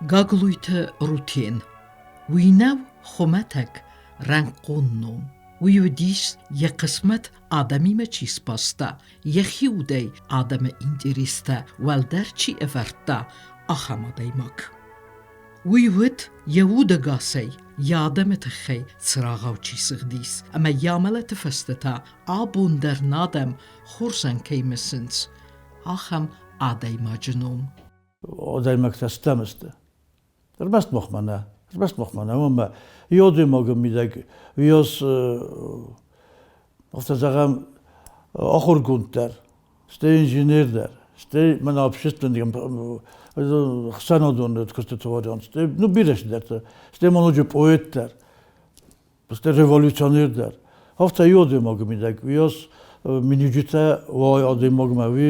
Gagluyte rutin. وینو خمتک رنگ قننم ویودیس یه قسمت آدمی ما چیز پاستا یخی ودی آدم اینتریستا ولدر چی افرتا آخامدی مک ویود یهود گاسی یادم تخی سراغاو چی سغدیس اما یامل تفستتا آبون در نادم خورسن کی مسنس آخام آدی مجنوم آدی مکتستمسته دربست مخمنه best mag man maar jody mogą mi tak wios of te zeggen achtergrond daar ste ingenieur daar ste men общественником хсано doen het kost het worden ste nu bires daar ste monoje poet daar ste revolutionair daar of te jody mogą mi tak wios minijita jody mogą ma wi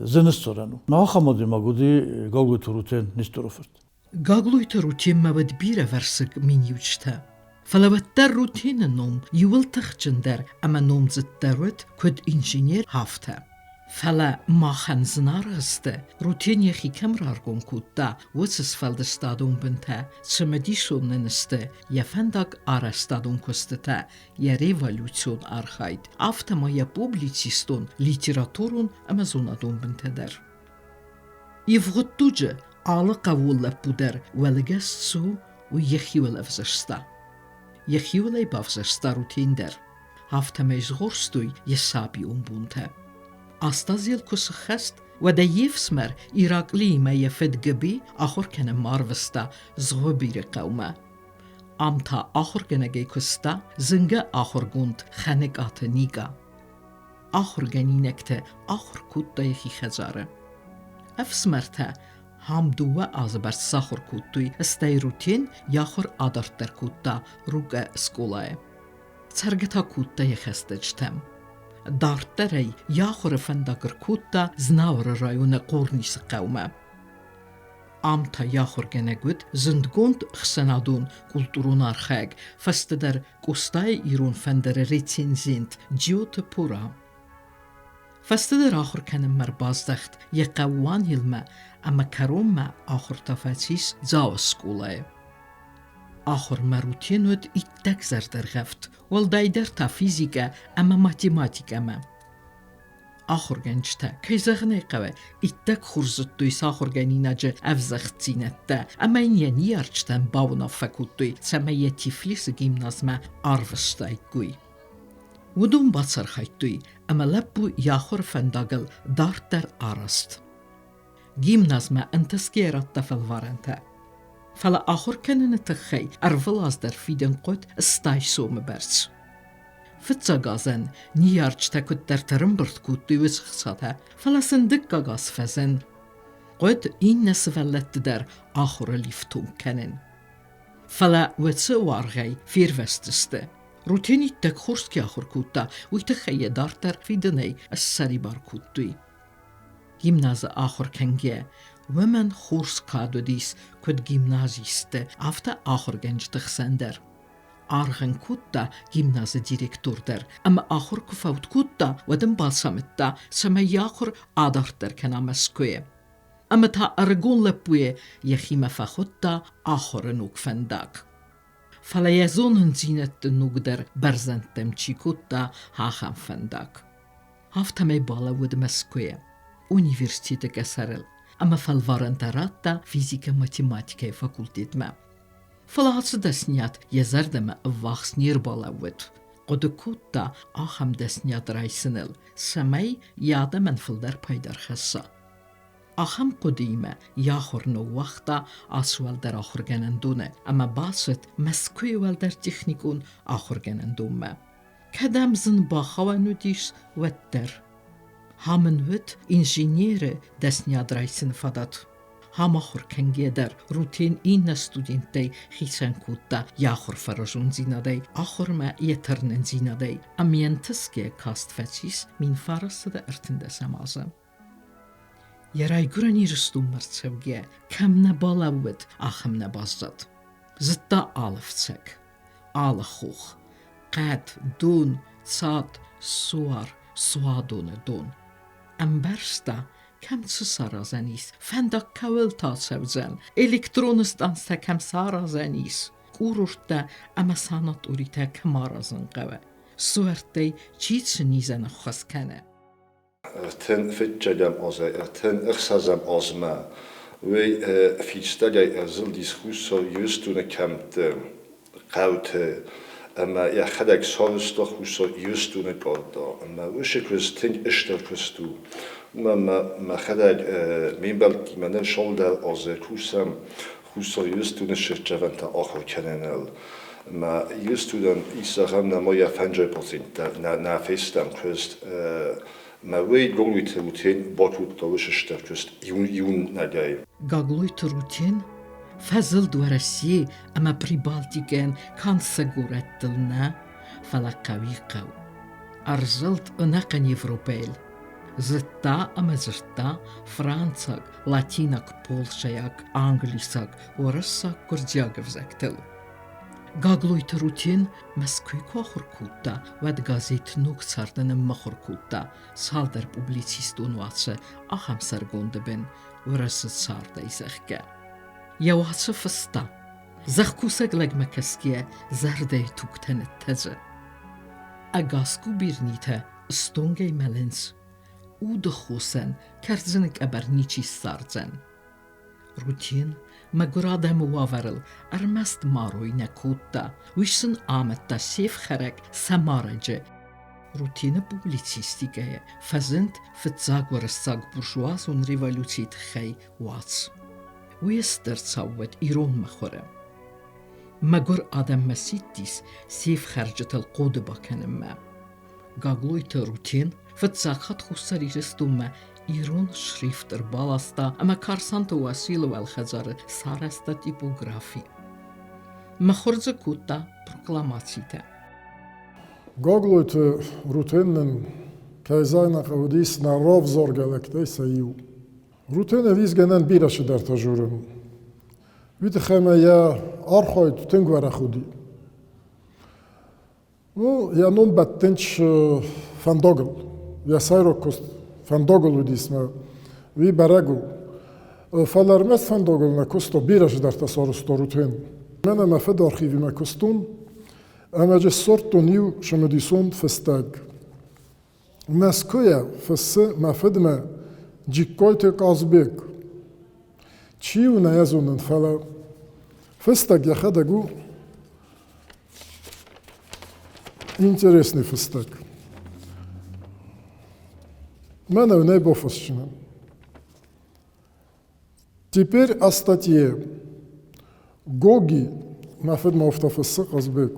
zinnstoran na xamodi mogudi goglu turuten nistorofert Gagluyte rutin ma bad bira versig min yuchta. Falavattar rutin nom yuwaltach jender ama nom zittarut kud ingenier hafta. Fala ma khanznar giste rutin yahi kamrar gon kutta wotses falde stadon bente semedishon neneste yafandak ara stadon kosteta ya revolution arhaid afta ma ya publiciston literaturun amazonadon benteder. Yevguttuce Alle qawulla puder welgest so u yechiwel afzersta. Yechiwel ei bafzersta rutinder. Hafta meis gorstui yesabi umbunte. Astazil kusachest wada yefsmer Irakli me yefed gebi achor kene marvesta zghobire qawma. Amta achor genege kusta zinga achor gund khanek ateniga. Achor geninekte achor kutta yechi khazare. Afsmerta Hamduwa azbar sakhor kuttui stay rutin yaxor adarttar kutta ruga skolae. Tsargeta kutta yekhestejtem. Darttarey yaxor fendagr kutta znavr rayona qornis qawma. Amta yaxor genegut zindgund xsenadun kulturun arxeg fasteder kustay irun fendere recenzint jiote pura. Fasteder axor kenem merbazdacht yeqawan hilma اما کرم آخر تفاتیس زاو سکوله. آخر مروتینود ایتک زردر غفت ولدایدر تا فیزیکا اما ماتیماتیک اما. آخر گنجتا که زغنه قوه ایتک خورزد دویس آخر گنیناجه افزخت زینت اما این یعنی ارچتن باونا فکوت سمه تیفلیس گیمنازمه آروستای گوی. ودون باتسر خیت دوی اما لبو یاخر فنداگل دارت در آرست. Gimnazma انتسكيرت فالفارنتا فلا آخر كان نتخي أرفلاز در فيدن قد استايش سوم برس فتزاغازن نيارج تكت در ترمبرت كود دوز خصاتا فلا سندق غاز فزن قد این نسفلت در آخر لیفتون کنن فلا وتسو وارغي فير وستسته روتيني تك خورست كي آخر كوتا ويتخي دارتر فيدني السري بار كود دوي Gimnaza آخر کنگه و من خورس کادو دیس کد گیمنازیسته افتا آخر گنج تخسندر. آرغن کتا گیمناز دیرکتور در اما آخر کفاوت کتا و دم بالسامتا سمی آخر آدار در کنام اسکوه. اما تا ارگون لپوه یخیم فخوتا آخر نوک فنداک. فلا یزون هنزینت نوک در برزنتم چی کتا هاخم فنداک. هفته می بالا ودم اسکوه. Üniversitete gasarel, ama falvarantaratta fizika matematika fakultetme. Falahası desniyat yazardama vaks nirbalavet. Qodukutta aham desniyat raysinel, samay yada menfildar paydar khassa. Aham qodime yaxor no vaqta aswal dar axur ganandune, ama basit maskuy wal dar texnikun axur ganandume. Kadam zin baxava nudish wetter. Hamın hüt inженери desniadraysin fadat. Hamachur kengeder rutin inna studentay khisan kutta yaxur farajun zinaday axurma yeternen zinaday amienteske kastfetsis min farası da ertinde samazam. Yaray gurani rıstum mertsevge kamna balavut axamna bazzat. Zitta aliftsek. Alakhuch. Qad dun sat suar suadone dun. Ambersta Kemçı sarazənis, fəndak kəvəl taçəvcən, elektronistdan səkəm sarazənis, qururtda əmə sanat uritə kəmarazın qəvə, suərtdəy çiçi nizənə xaskənə. Ten fitjagam oze, ten irsazam ozma, we fitstagay zildis husso justune kamte qaute, ama ja hadak sonsto husso justune goldo, ama ushikris tin ishterkustu, ma hadak minbalki manen shoulder oze kusam husso justune shirjavanta ocho kenenel. Ma justuden isagam na moja 50% na festam kust. Ma wei gogluit rutin botut dovishtер just yun nagay. Gagluit rutin fazıl dwarasi ama Pribaltiken kan segurettilna falakawi qaw. Arzalt ınaqan Evropel. Zıtta ama zırtta Fransak, Latinak, Polşayak, Anglisak, Orassak kurdyagavzaktil. Gagluit rutin Moskviko xurkutta və gazet nuktsardanın maxurkutta salder publicistun vatsı aham sargondabin orası sarda izəxkə. Yavatsı fısta, zaxkusak lagmakaskiyə zərdəy tuktənət təzə. Agasku bir nitə stongay melins, udı xusən kərzinik əbərniçi sardzən. Rutin Magurada muavaril armast maroy nekutta, wishsin ametta sef xerek samaracı. Rutine publicistikaya fazint fitzag warasag burjuazun revolutsit xey wats. Wester tsawet iron maxore. Magur adam masittis sef xercetel qod bakanımma. Gagloyta rutin fitzag xat xussariristumma İron şrifter balasta, ama karsanta Vasilov al-Khazarı sarasta tipografi. Mahorza kutta proklamatsite. Gagloyte rutinen kajzajna kaudis na rov zorgelektej se ju. Rutine vizgenen biraşı derta jurun. Vite xemeye arxoyt tengvara xudi. Ну, я non battenç fandogl. Я сайро kost fandoglu disme. Vi beregu. Falarmes fandogl na kosto biraşı derta sorusto rutin. Mene me fed archivi me kostun. Ama ce sortu niu şeme dison festag. Meskoya fesse me fed me cikkoyte kazbek. Çiu ne yazunun fala. Festag ya xadagu. Интересный фестак. Мене в небо фасчина. Теперь о статье. Гоги, нафедма автофессак Азбек,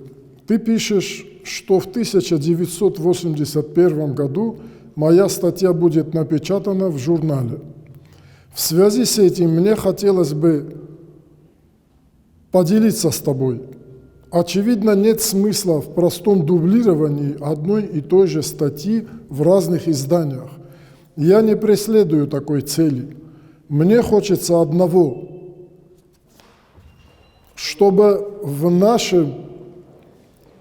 ты пишешь, что в 1981 году моя статья будет напечатана в журнале. В связи с этим мне хотелось бы поделиться с тобой. Очевидно, нет смысла в простом дублировании одной и той же статьи в разных изданиях. Я не преследую такой цели. Мне хочется одного, чтобы в нашей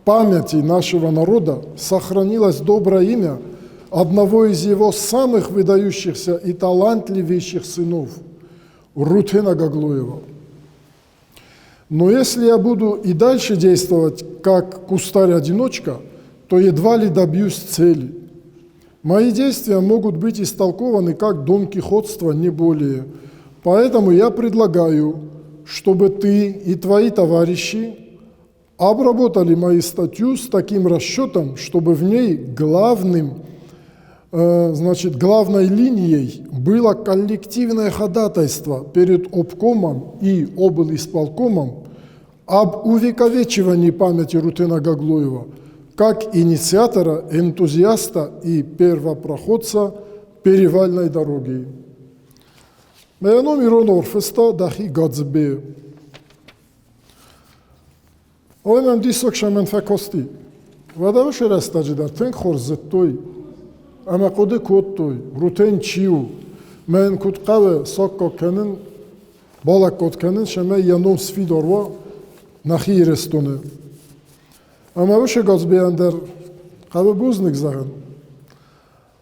памяти нашего народа сохранилось доброе имя одного из его самых выдающихся и талантливейших сынов, Рутена Гаглоева. Но если я буду и дальше действовать как кустарь-одиночка, то едва ли добьюсь цели. Мои действия могут быть истолкованы как донкихотство, не более. Поэтому я предлагаю, чтобы ты и твои товарищи обработали мою статью с таким расчетом, чтобы в ней главной линией было коллективное ходатайство перед обкомом и облисполкомом об увековечивании памяти Рутена Гаглоева как инициатора, энтузиаста и первопроходца перевальной дороги. Меяном Иронор феста дахи Гадзбе. Ойнам дисок шамен фекости. Вадаваш растаджидар тенк хорзеттой. Ama kode kodtoy, ruten çiu, men kutqave sakkakenin, balakotkenin şeme yanom svidorva nahi restone. Ama vše gazbeyander qave buznik zagen.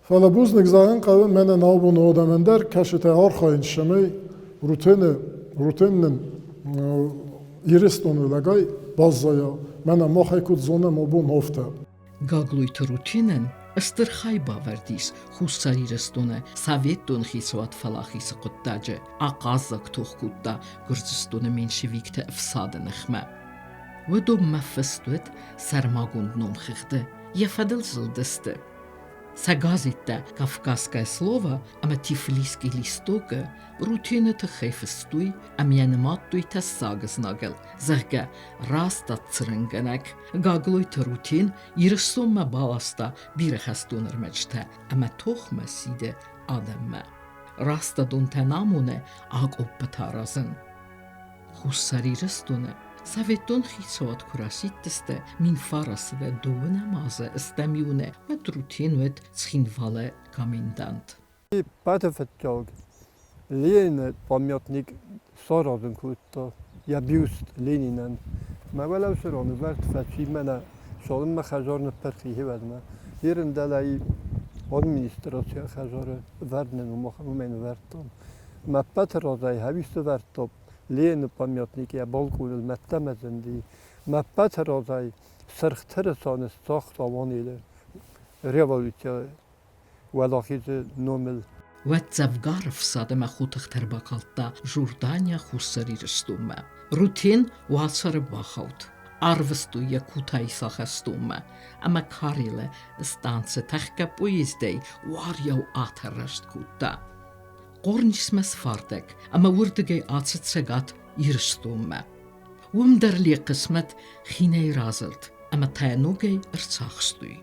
Фалабузник заен қавы мене наубун одамендер кашите архаин шамей рутиннен иристону лагай баззая мене мохайкут зоне мобун хофта. Գագլույթ ռութինեն ըստրխայ բավարդիս խուսարիրստոնը սավետտոն խիսոատ ֆալախիսը կուտտաջը աղազակ թողկուտտա գրծստոնը մենշիվիկտը վսադը նխմա վդոմ մաֆստուտ սարմագունդնում խիղդը եֆադլ զլդստը Սագազիտը կավկասկայ սլովը ամա թիֆլիսկի լիստոկը ռութինը թխեյֆստույ ամյանմատույ թասագս նագել զղգը ռաստատ ծրնգնակ գագլույթ ռութին իրսոմը բալաստա բիրը խաստոնր մեջթը ամա թողմը սիդը ադամը ռաստադուն թենամունը աղոպ պթարազն խուսարիրստունը Սավետոն խիցոտ կուրասիտստը մին ֆարասվե դովնը մազը ստամյունը մտրութին վետ ցինվալը կամինդանտ Патефеттог. Ленин памятник Сорозен кутто. Я бюст Ленинен. ما ولا شرون ورد فتشي منا شغل ما خجارن برخي هودنا. يرن دلای administrasyon خجار وردن و من وردم. ما پتر رازای هویست وردم. Ленин памятник я балкул меттемезенди. ما پتر رازای سرختر سان ساخت آوانیله. رеволюция ولاخیز نومل Վեցավգարը վսադը մախութղ թերբակալտա ժուրդանյա խուսարիրստումը Ռութին վացարը բախաուտ Արվստու եկութայի սախստումը Ամա քարիլը ստանցը թեղկա պույիզդեի վարյավ աթարաշտ կուտա Qornismes fartek, ama vurdige atsıt segat yırstuma. Umderli kısmet xiney razılt, ama tayanogey ırçaxstuy.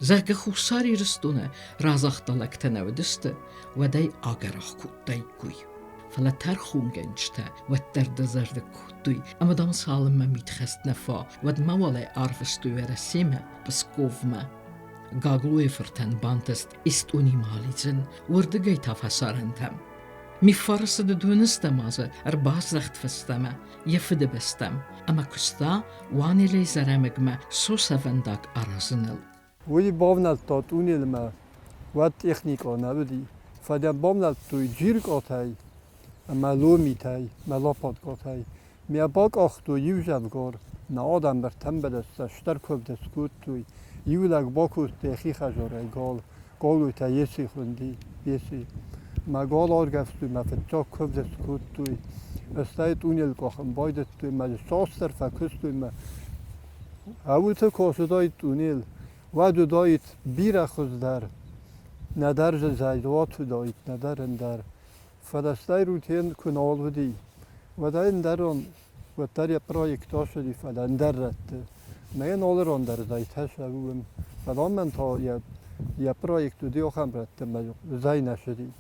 Zerge xusar yırstuna razaxtalak tenevdiste, ve day agaraq kuttay kuy. Fala terxun gençte, ve derde zerde kuttuy, ama dam salımma mitxest nefa, ve dmavalay arvestuy veresime, beskovma. Gagluy fırten bantest ist unimalizin, vurdigey tafasarentəm. Mi farısı da dönüstemazı, bazıxt festeme, yefide bestem, ama kusta vaniley zaremegme sosavendak arazınıl. وی بامنال تات اونیل ما و تکنیک آن نبودی فدای بامنال توی جیرک آتای ملومی تای ملاپات آتای میاباک آخت و یوزمگار نه آدم بر تنبل است شتر کب دستگود توی یولک باکوس تخی خجاره گالوی تا یسی خوندی یسی ما گال آرگفتوی ما فتاک کب دستگود توی استایت اونیل کاخم بایدت توی ما ساستر فکستوی ما اول تا کاسدایت اونیل و دو دایت بیر خود در ندر زیدوات دایت ندر اندر فدستای روتین کنال بودی و در اندران و در یک پروژه شدی فد اندر رفته من آلران در زیت هشتم فدام من تا یک پروژه دی آخم رفته من زی نشدی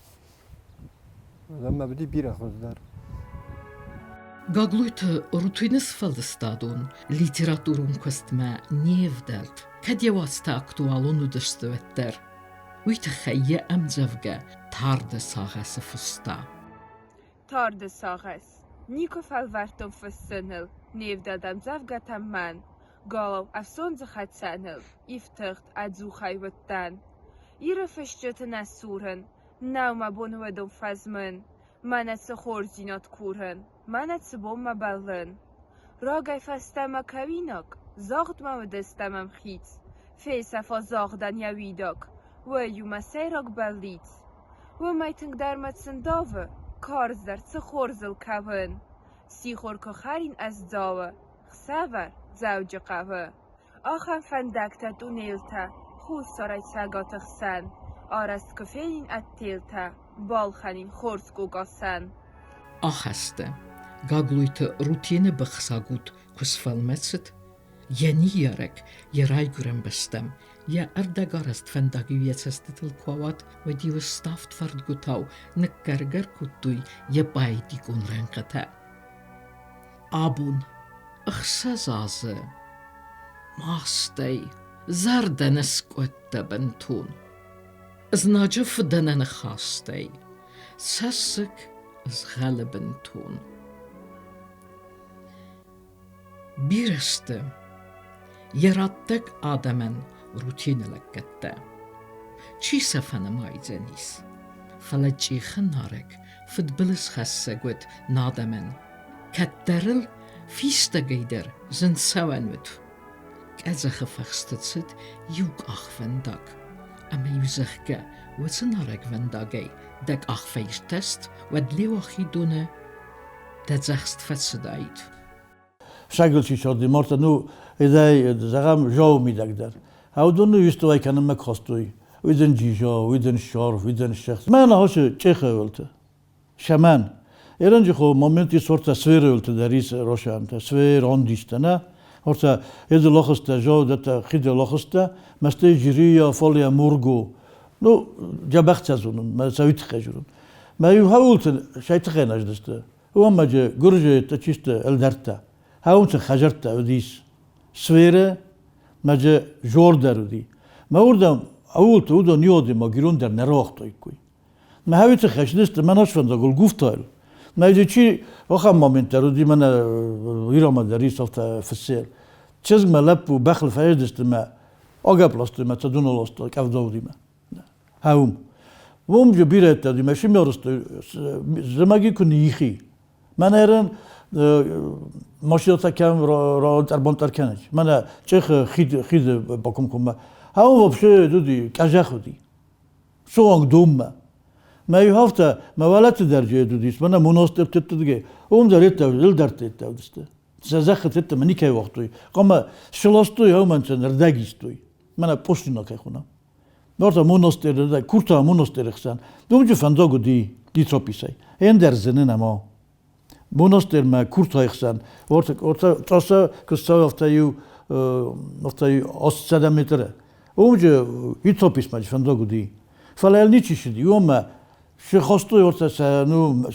و من بدی بیر خود در Gagluitë rutinës fëllëstadun, literaturun këstme njevdelt, këdjevasta aktualun u dështëvetter, ujtë khejje emzevge tarde saghese fësta. Tarde sages. Nico falvartom fësënël, nevdadam zavgatam man, galav afson zëhat sanël, iftucht adzuhaj vëttan. Ire fëshqëtën asurën, nau ma bon vedom fazmën, manet së khorzinat kurën. Manet së bom ma balën. Ragaj fastama kawinak, zagd ma vëdestamam khic. Fesa fa zagdan jawidak, vë ju ma sejrak ballic. Vë majtën gdarmat sëndave, karzdar së khorzël kavën. Si khor këkharin as dzave, xavar zawgjë qavë. Akhan fandaktat unelta, khus saraj sagat xsan. Arast këfelin attelta, balkhanin khorsko gasan. Ախեստը, գագլույթը ռութինը բխսագուտ կուսվալմեցըտ, յենի երեք երայ գուրեմ բստեմ, յա արդագարաստ վենդագի վիեցստտլ կովատ, վեդի վստավտ վարդ գուտավ նկարգար կուտույ յեպայդի կունրեն կտա։ Աբուն, ըխսազ ազը, մաստեյ, զարդենս կոտտը բնթուն, զնաջը վդենեն խաստեյ, սասık zğəlibin tun. Birəstə, yaratdıq Adəmən rutin ələkətdə. چی سفن مایزنیس فلچی خنارک فدبلس خسگوت نادمن کتدرل فیست گیدر زن سوانوت كأزخ فخستتسد يوك أخ فندق أما يوزخك وتنارك فندقي دك أخ فيش تست ودليو أخي دونه تزخست فتسدايد شاگلچی شدی مرتا نو ایدای زغم جو میدگدر. او دونو یستوی کنم مکخستوی. ویدن جیجا، ویدن شارف، ویدن شخص. من هاش چه ولته. شمان. ایرانجی خو مومنتی سورتا سویر ولته دریس روشن. تا سویر آندیست نه. هرتا ایده لخسته جو دتا خیده لخسته. مسته جیریا فالیا مورگو. نو جابخت زونن. ما سویت خجرون. ما یو هولته شایت خناج دسته. و اما جه گرجه تا چیست الدرته. هاونت خجرت اودیس سویره مجه جور درودی ما وردم اول تو دو نیودی ما گیرون در نراخت کوی ما هویت خشنست من اشفند گل گفتال ما یه چی آخر مومنت درودی من ایرام داری سافت فسیر چیز ملپ و بخل فایدست ما آگه پلاست ما تدون لاست کاف داودی ما هاوم وم جو بیرت دادی ما شی میارست زمانی کنیخی من ایران ماشین تا کم را دربان ترکنش من چه خید باکم کنم همون وابشه دودی کجا خودی سوانگ دوم ما یه هفته موالات درجه دودیست من مناسب تت دیگه اون دارید دل درت دادسته زخت تت منی کی وقتی اما شلاستوی همون چن ردگیستوی من پشتی نکه خونم نورتا مناسب رد کورتا مناسب رخصن دومجو فنداگو دی تروپیسای این در زنه نما Monastır mı kurt ayıksan, orta trasa kısa haftayı 7 metre. Onca ütopist maç fendogu di. Falel niçi şidi, ama şu hastı orta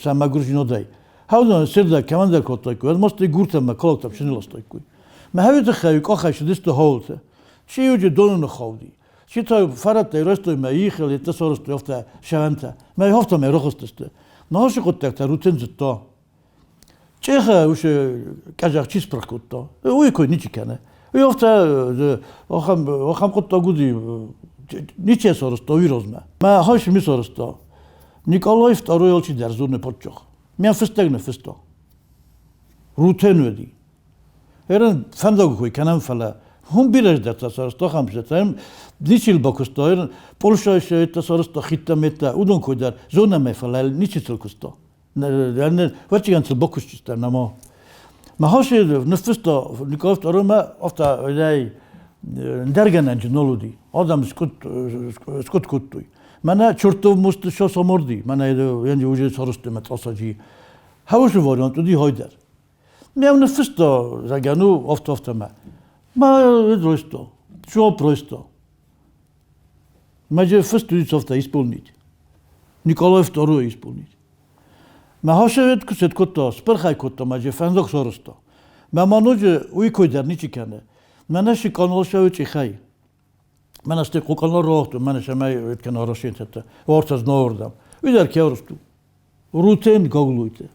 sen magurjino day. Havdan sırda kemander kottay koy, masti gurta mı koloktam şunu lastay koy. Ma havda khayuk akhay şidist holte. Şey ucu donunu xavdi. Şey ta farat day rastoy ma yixel etasorostoy hafta şavanta. Ma hafta ma roxostiste. Naşı kottakta rutin zıtta. چه وش کجا چیز پرکوتا اوی کوی نیچی کنه اوی افتا آخام کتا گودی نیچه سرستا ویروزمه ما هاش می سرستا نیکالای второй олچی در زون پچخ میان فستگ نفستا روتن ودی ایران فنداگو کوی کنم فلا هم بیرش در سرستا خمسه نیچیل باکستا ایران پولشایش تا سرستا خیتا میتا اودون کوی در زون میفلا نیچی تلکستا yani vatikansı bakışçılar ama mahaşı nüfusta nikahta arama hafta öyle dergenen cinoludi adam skut kuttu bana çortov mustu şo somordi bana yani ucu sorustu metrasacı havuşu variant udi hayder ben nüfusta zaganu hafta ma drosto şu prosto maje fıstü hafta ispolnit Nikolay II ispolnit ما هاشت کسیت کتا سپرخای کتا ماجی فندق سرستا ما منوچه اوی کوی در نیچی کنه منش کانال شوی چی خای من است کانال راهت منش مای کنار راشین تتا وارتز نوردم وی در کی ارستو روتین گاگلویته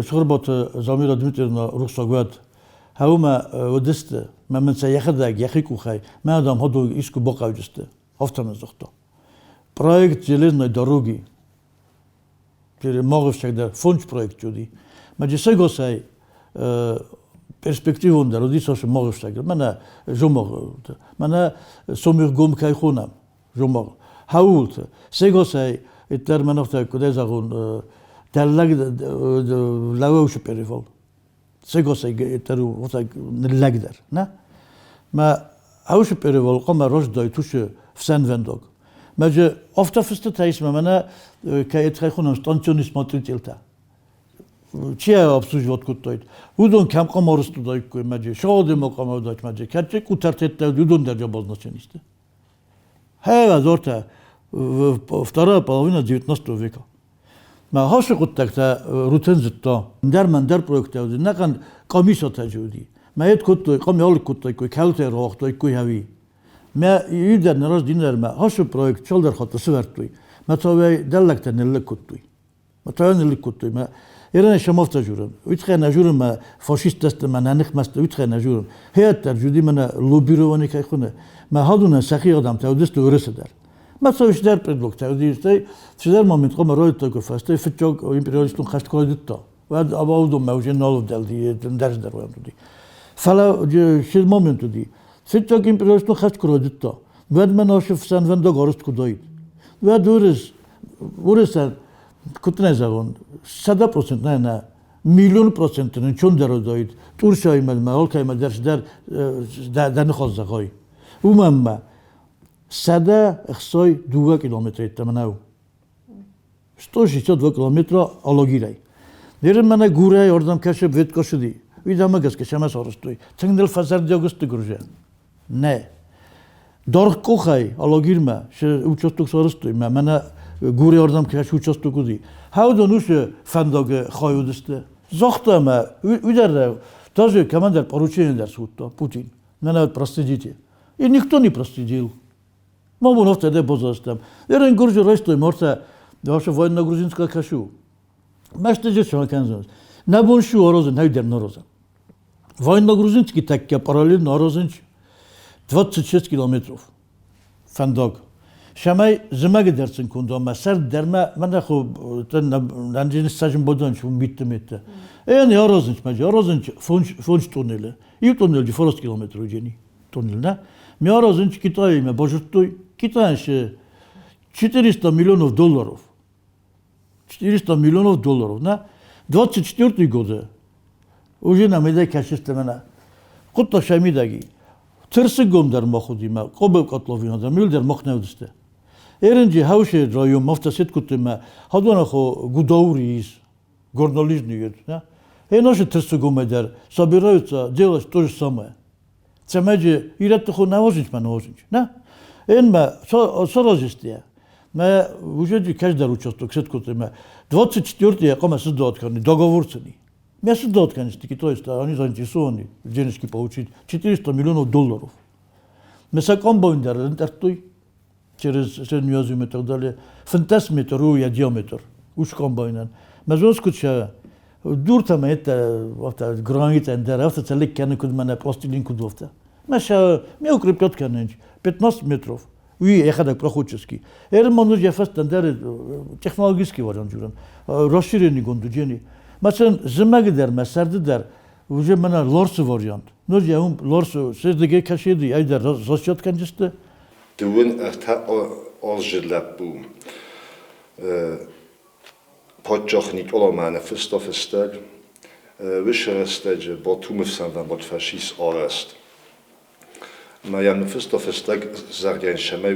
شربات زمیرا دمیترنا روساگوت هاوما ودست من سیاخداگ یخیکو خای ما آدم هدو ایشکو باقاوجسته هفتم زختا проект железной дороги Мағышчакдар фонд проект жуди. Маджи сегосай перспективун дар одисош Мағышчакдар. Мана жомаг. Мана сомир гом кайхунам. Жомаг. Хаулт. Сегосай итер манофта кудезагун таллаг лагош перифол. Сегосай итеру вотай нлагдер. На? Ма ауш перифол қома рождай туше всен вендог. Маджи офтафсты таисма мана كايت خيخونم ستانسيوني سماتريتيلتا چیه обслуживать кутойт удон кам каморсту дайкой маджи шоды мокамов дайт маджи каче кутартетта удон дерджа обозначенисте хева зорта вторая половина 19 века ма хаши куттакта рутензитта дерман проекта накан комиссия жуди мает куттой камял куттой кой калте рохтой кой хави ма юдер нараз динер ма хаши проект чалдар хатасы вертуй مثلا دلك تنلك كتوي مثلا نلك كتوي ما إيران شمافت جورن ويتخيل نجورن ما فاشيست دست ما نخ مست ويتخيل نجورن هي الترجودي من لوبيرو وني كيخونه ما هادونا سخي آدم تودست ورسه در Masovich der predlokt, der moment kom roit to fast, fitjog imperialistun khast koyditto. Vad avudum mevjenol deldi, ders der wamdi. Fala şil momentu di. Fitjog imperialistun khast koyditto. Vad men oshif san vendo gorost kudoyt. Vad urisen kutne zagon 100% ne milyon %'ını çöndero doyt. Turşa imel olkayma dersler den xozagoy. Umamma Sada xsoy 2 kilometr etmenau. 162 kilometr alogiray. Derim mana guray oradan kaşıp vetkoşudi. Vidama gaskeshamas orostoy. Tengdel fazar diogustu gurje. Ne. Dorqoxay alogirma. She uchostuk sorostoy. Mana guray oradan kaşıp uchostuk udi. Hawdon ushe fandog khoyudiste. Zoxtama uder тоже командир поручение дер сутто Путин. Mana простите. И никто не простил. Мамонов тогда бозастам. Ерен гуржу ростой морта ваша военно-грузинская кашу. Маште же шанканзон. На боншу орозен хайдер норозен. Военно-грузинский такке параллельно орозен 26 километров. Фандог. Шамай зимаге дерсин кундома сар дерма мана хо нанжин сажин бодон чум битте. Ени орозен фонч туннели. И туннели форост километр ujeni. Туннелда. Миорозен Китай ме божутуй. Китай ще 400 миллионов долларов. 400 миллионов долларов, на 24 года. Уже на медай кашистемена. Кутто шамидаги. Тырсы гомдар махудима, кобел котловина да милдер махневдисте. Эренджи хауше район мафтасет кутема, хадонахо гудауриис, горнолижниет, да? Наши тырсы гомедар собираются делать то же самое. Цемеджи иратхо навозич, да? Энма сорозистия. Ме уже каждый участок сеткутема 24-я кома создоткани договорцени. Ме создоткани стики, то есть они заинтересованы денежки получить 400 миллионов долларов. Ме сакомбоиндер интертуй через среднюю и так далее. Фантасметр руя диаметр. Уж комбойнен. Ме зонскуча дуртама это граница эндер, авто целик кяны кудмана пластилин кудовта. Маша ме укрепят каненч 15 метров. Уи ехадак проходчески. Ермонуж яфастан дер технологический вариант журан. Расширенный гондуджени. Масен зимагидер масардидер уже мана лорс вариант. Нуж я лорс сездеге кашеди айдар расчет канжисте. Дуен та озжелапу. Подчохник оломане фистофестер. Вишерестеже ботумевсан van bot fascist arrest. Maja fistofestek zárján semej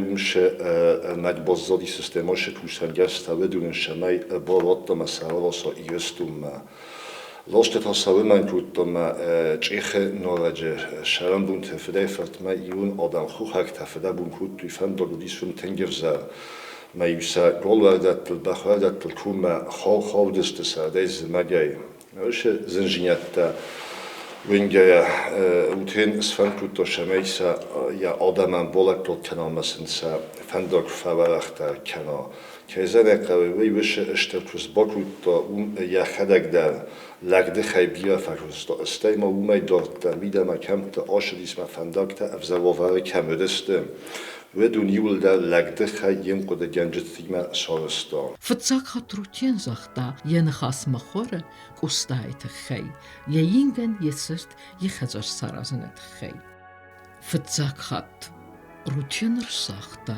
nagy bozzadi szisztéma se túlszergeszte vedülön semej borottam a szálvasza igaztumma. Lostet használom tudtam cséhe norvegye sárambun tefedefert mely jön adam huhák tefedebun huttu fendoludis fun tengerzel. Mely üsze golverdettel behverdettel kumme haudeste szerdeiz megyei. Se zinzsinyette Wingeja utén szfentudta semejsze, ja adamán bolektot kenalmeszinsze, fendok felverektel kena. Kézenekre vővöse estetőz bakutta ja hedegdel, legdechej biafákozta. Sztejma umej dortta, mideme kemte, asedisme fendakte, evzelovare kemödözte. Vedun julda legdechej jemkode genjitime sarısta. Фцак хатрутен захта ен хас махоре кустайт хей. Яинген есерт ехазар саразнет хей. Фцак хат рутен рсахта.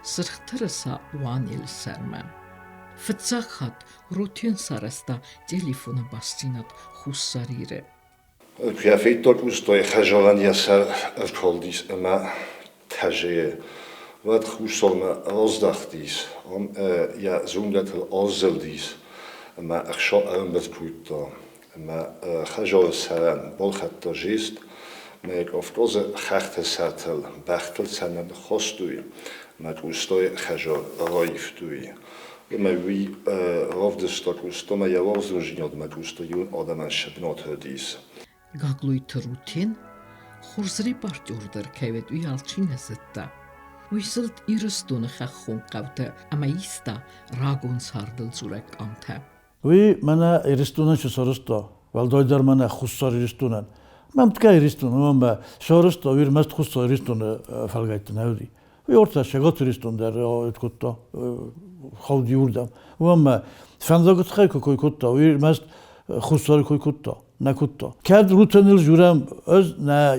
Сырхтырса ванил серме. Фцак хат рутен сараста телефона бастинат хуссарире. Приафейток устой хажалан ясар авколдис ама Taje, wat goesorme ausdachtis, ja zungatel auseldis, ma achsho armbet puto, ma chajol saran, bolchatta gist, meg oftoze chachte satel, bachtel sanen chostui, ma gustoi chajol roiftui. Ma wi rovdestok usto, ma ja rozrujnjod ma gustojun odaman shebnot hrdis. Gagluit rutin, Хурзри партюрдер кевет уялчин хесетта. Уйсылт ирыстуны хахун қавты, ама иста рагун сардыл зурек амта. Уи мана иристунан ше сорысто. Валдойдар мана хуссар иристунан. Мамтка иристунан, мама сорысто, вир маст хуссар иристуны фалгайтын ауди. Orta şagatıristun der etkutta xavdi yurdam. Ama fendagut xayko koykutta uy mest xusari koykutta nakutta. Kad rutenil juram öz na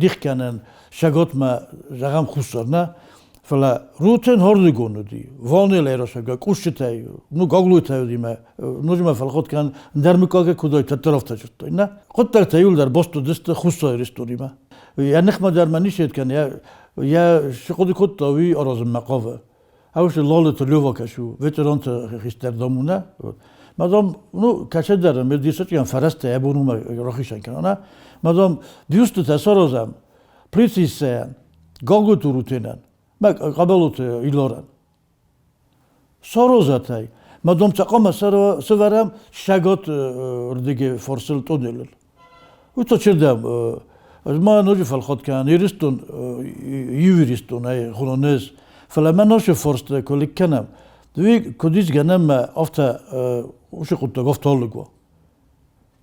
dixkanen şagatma jagam xusarna fala ruten hordugonu di. Vanil eroshaga kushitay. Nu gaglutay dime. Nujma falxot kan dermikage kudoy tarafta jutto. Na qottar tayuldar bostu dist xusari istorima. Ya nixma dermani şetken ya شقد كنت وي أرز المقافة هاوش اللالة تلوفا كشو فترانت خيستر دامونا مادام نو كشدر مدرسة كان فرست يبونو ما راخيشان كنا مادام بيوست تسارزم بريسيسان غاغو توروتينن ما قبلوت إيلورن سارزاتاي مادام تقام سوارم شغات رديجي فرسل تونيل وتشردم ما نوجي فالخط كان يرستون يورستون أي خلونيز فلما نوجي فرست كل كلام دوي كوديش جنام أفتا وش قلت قفت هالجوا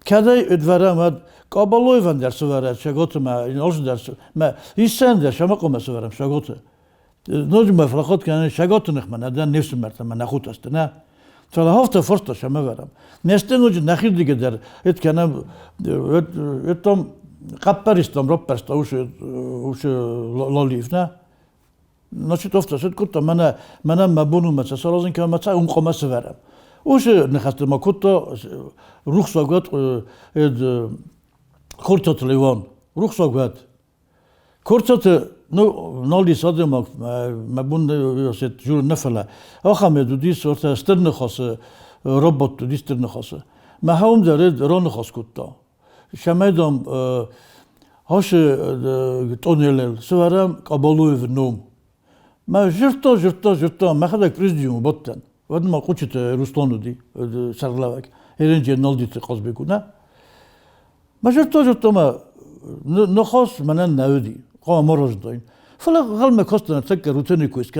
كذا ادفرام هاد قابلوي فان درس ورد شغوت ما ينالش درس ما يسند درس ما قام سوارم شغوت نوجي ما فالخط كان شغوت نخمن هذا نفس مرتب ما ناخد استنا فلا هفته فرصة شما ورم نستن نوجي نخير ديجي در ات كلام اتم قبرستم ربرست وش لاليفنا نشيط أفتا سد كنت منا مبونو مثلا سالازن كان مثلا قام سفرم وش نخست ما كنت روح ساقط خورتات ليوان روح ساقط خورتات نالي صادم مبون يسد جور نفلا آخر دودي صورت استرن خاص ربط دودي استرن خاص ما هم دارد ران خاص كنت شمدم هاش تونيلل سوارم قبلوي في النوم ما جرتا ما خدك بريزديوم بطن ود ما قلت روسلانو دي سرلاك هرنجي نالدي تقصبكونا ما جرتا ما نخاص منن نودي قام مرز داين فلا غل ما كاستنا تسكر روتيني كويس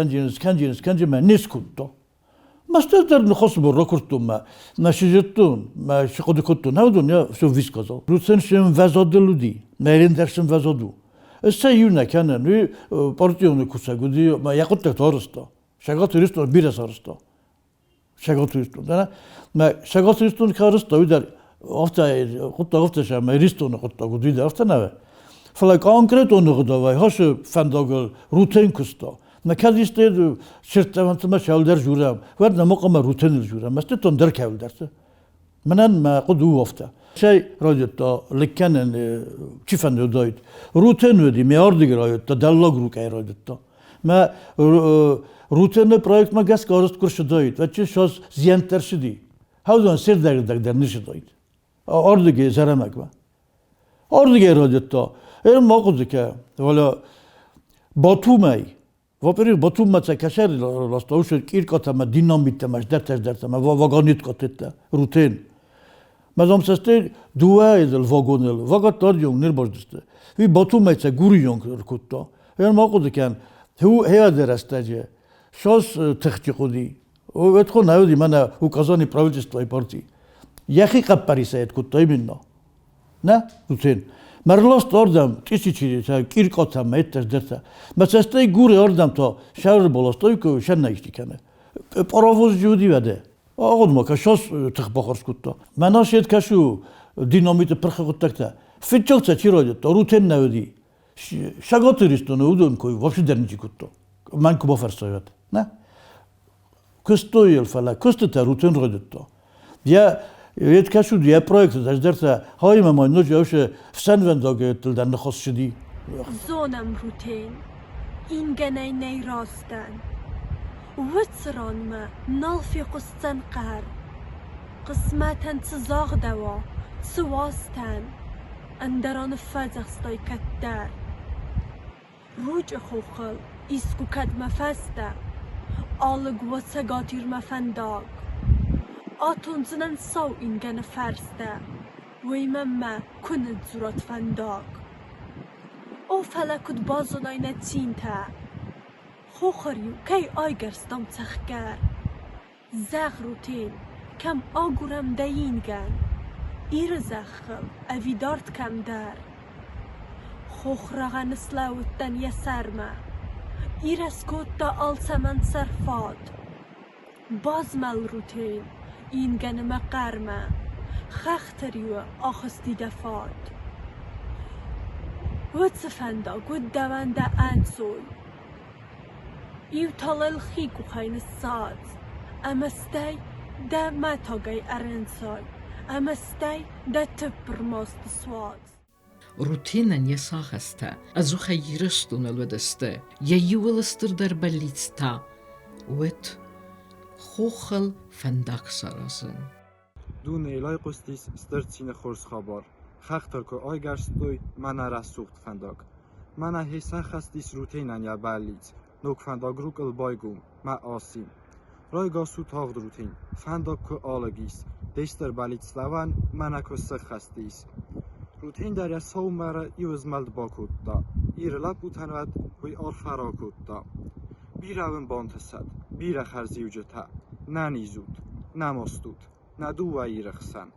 كانجي ما نسكوتو ما استدر نخاص بالركورتو ما شجرتون ما شقد كنتون هودون يا شو فيس كذا روتين شم فازادلودي ما يرندرشم فازادو السيونا كان ني بارتيون كوساغودي ما ياقوت تورستا شغات تورستو بيرس ارستا شغات تورستو انا ما شغات تورستو كارستا ويدر افتا شما ريستون قطا غودي افتا نوه فلا كونكريتو نغدا واي هاش فنداغل روتين كوستا ما كان يستيد شرط ما شالدر جورام ورنا مقام روتين الجورام مستون در كاولدرت منن ما قدو وفتا شيء راديوتا لكن كيفن دايت روتين ودي مياردي راديوتا دالوج روك اي راديوتا ما روتين بروجكت ما جاس كارست كرش دايت وچ شوز زينترشدي هاودون سير در نش دايت اوردگي زرمك با اوردگي راديوتا ما قدك ولا باتومي Во-первых, батумаца кашер ластауш киркатама динамитама дертама вагониткатетта рутин. Мазам састе дуа изел вагонел вагатар юнг нирбаждсте. Ви батумаца гури юнг ркутта. Ян мақуд кан ху хея дерастаже. Шос техтиқуди. Ветхо навди мана указани правительства и партии. Яхи қаппарисает кутта именно. На рутин. Марлост ордам тисячи киркотам еттер дерта. Масастай гури ордам то шавр болостой ку шеннайшти кане. Паровоз жуди веде. Агодма кашос тхбахарс кутта. Манашет кашу динамит прхготтакта. Фитчокца чиродет рутен навди. Шаготуристон удон кой вообще дерничи кутта. Манку боферсоят. На. Кустойл фала кустата рутен родетто. Я Ет кашу дия проект дерта های ما نوجوش فسنوند داگتل در نخواست شدی. زونم روتین این گنای نیراستن وتران ما نالفی قصتن قر قسمتن تزاغ دوا سواستن اندران فزغستای کتر روج خوخل ایسکو کد مفسته آلگ و سگاتیر مفنداگ آتونزنن سو این گن فرسته ویمم کند زورات فنداگ او فلکود بازونای نتین تا خوخریو کی آیگرستم تخگر زغ روتین کم آگورم دین گن ایر زخم اویدارت کم در خوخرغن سلاوتن یسرمه Irescotta alsaman sarfad. Bazmal routine. In ganema qarma. Khachteriwa akhsti dafad. Wutsefanda guddavanda ansoy. Iw talal khiku khayn saad. Amastay da matagay arensay. Amastay da tuppermost swad. Rutinan jesahasta, azu khayiristun alwedeste, jejuwelester der belitsta, wet خوخل فندق سرازن. دون ایلای قستیس استرچین خورس خبر. خاطر که آی گرستوی من رسوخت فندق. من هیسا خستیس روتینن یا بالیت. نوک فندق روک البایگوم. ما آسیم. رای گاسو تاغد روتین. فندق که آلگیس. دیستر بالیت سلوان من که خستیس. روتین در یساو مرا یوزمالد باکود دا. ایرلاب بوتنواد وی آر فراکود دا. بیراون بانتسد. بیره خرزیوجتا. نه نیزود. نه مستود. نه دو و ایرخسن.